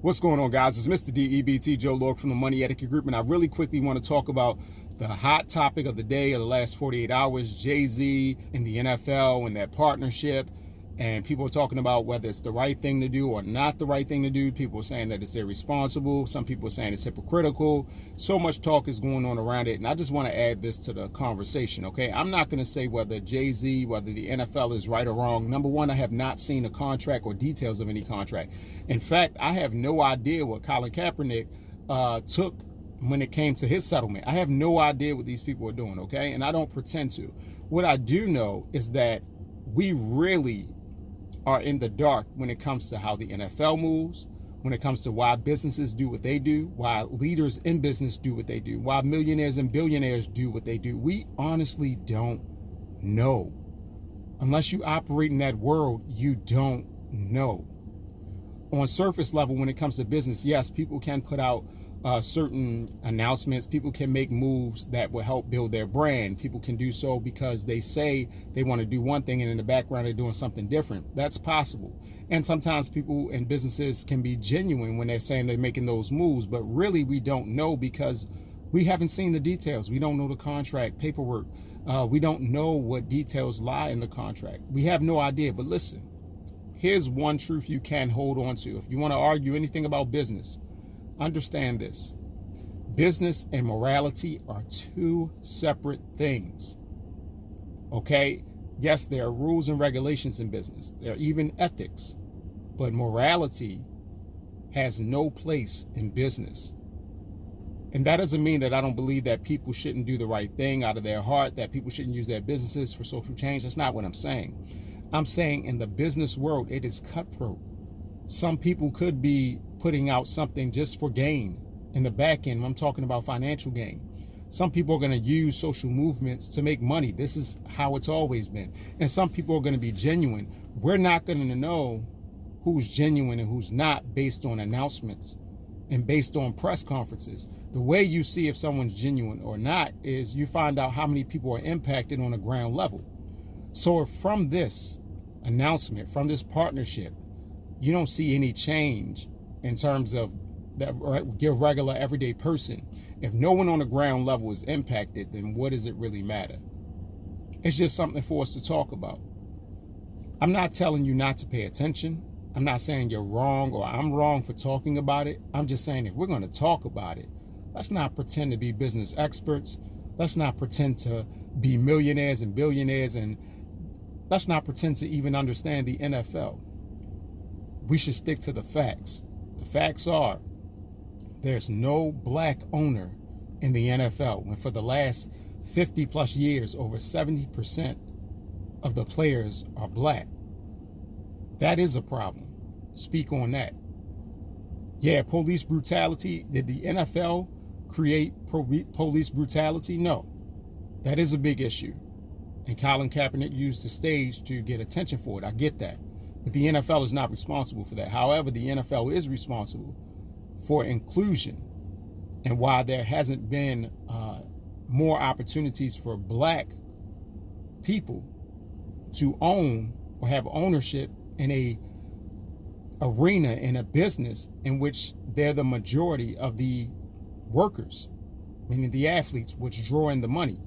What's going on, guys? It's Mr. DEBT, Joe Lorick from the Money Etiquette Group, and I really quickly want to talk about the hot topic of the day of the last 48 hours, Jay-Z and the NFL and that partnership. And people are talking about whether it's the right thing to do or not the right thing to do. People are saying that it's irresponsible. Some people are saying it's hypocritical. So much talk is going on around it, and I just want to add this to the conversation, okay? I'm not going to say whether Jay-Z, whether the NFL is right or wrong. Number one, I have not seen a contract or details of any contract. In fact, I have no idea what Colin Kaepernick took when it came to his settlement. I have no idea what these people are doing, okay? And I don't pretend to. What I do know is that we really are in the dark when it comes to how the NFL moves, when it comes to why businesses do what they do, why leaders in business do what they do, why millionaires and billionaires do what they do. We honestly don't know. Unless you operate in that world, you don't know. On surface level, when it comes to business, yes, people can put out certain announcements. People can make moves that will help build their brand. People can do so because they say they want to do one thing and in the background they're doing something different. That's possible. And sometimes people and businesses can be genuine when they're saying they're making those moves, but really we don't know because we haven't seen the details. We don't know the contract paperwork. We don't know what details lie in the contract. We have no idea. But listen, here's one truth you can hold on to. If you want to argue anything about business, understand this. Business and morality are two separate things. Okay? Yes, there are rules and regulations in business. There are even ethics. But morality has no place in business. And that doesn't mean that I don't believe that people shouldn't do the right thing out of their heart, that people shouldn't use their businesses for social change. That's not what I'm saying. I'm saying in the business world, it is cutthroat. Some people could be putting out something just for gain in the back end. I'm talking about financial gain. Some people are going to use social movements to make money. This is how it's always been. And some people are going to be genuine. We're not going to know who's genuine and who's not based on announcements and based on press conferences. The way you see if someone's genuine or not is you find out how many people are impacted on a ground level. So if from this announcement, from this partnership, you don't see any change in terms of that regular everyday person, if no one on the ground level is impacted, then what does it really matter? It's just something for us to talk about. I'm not telling you not to pay attention. I'm not saying you're wrong or I'm wrong for talking about it. I'm just saying if we're going to talk about it, let's not pretend to be business experts. Let's not pretend to be millionaires and billionaires, and let's not pretend to even understand the NFL. We should stick to the facts. The facts are there's no black owner in the NFL. And for the last 50 plus years, over 70% of the players are black. That is a problem. Speak on that. Yeah, police brutality. Did the NFL create police brutality? No. That is a big issue. And Colin Kaepernick used the stage to get attention for it. I get that. But the NFL is not responsible for that. However, the NFL is responsible for inclusion and why there hasn't been more opportunities for black people to own or have ownership in a arena, in a business in which they're the majority of the workers, meaning the athletes, which draw in the money.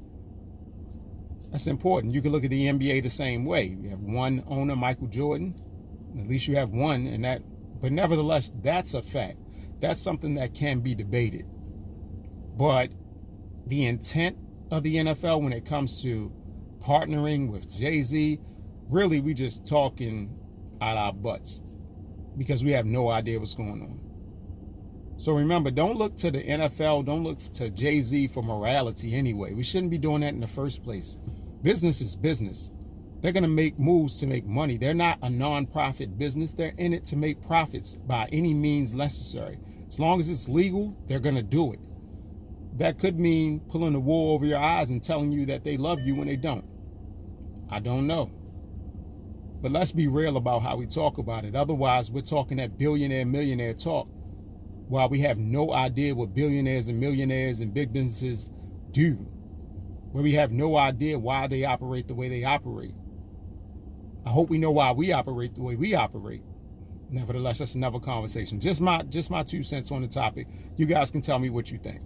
That's important. You can look at the NBA the same way. You have one owner, Michael Jordan. At least you have one, and that, but nevertheless, that's a fact. That's something that can be debated. But the intent of the NFL when it comes to partnering with Jay-Z, really we just talking out our butts because we have no idea what's going on. So remember, don't look to the NFL, don't look to Jay-Z for morality anyway. We shouldn't be doing that in the first place. Business is business. They're going to make moves to make money. They're not a non-profit business. They're in it to make profits by any means necessary. As long as it's legal, they're going to do it. That could mean pulling the wool over your eyes and telling you that they love you when they don't. I don't know. But let's be real about how we talk about it. Otherwise, we're talking that billionaire, millionaire talk while we have no idea what billionaires and millionaires and big businesses do, where we have no idea why they operate the way they operate. I hope we know why we operate the way we operate. Nevertheless, that's another conversation. Just my 2 cents on the topic. You guys can tell me what you think.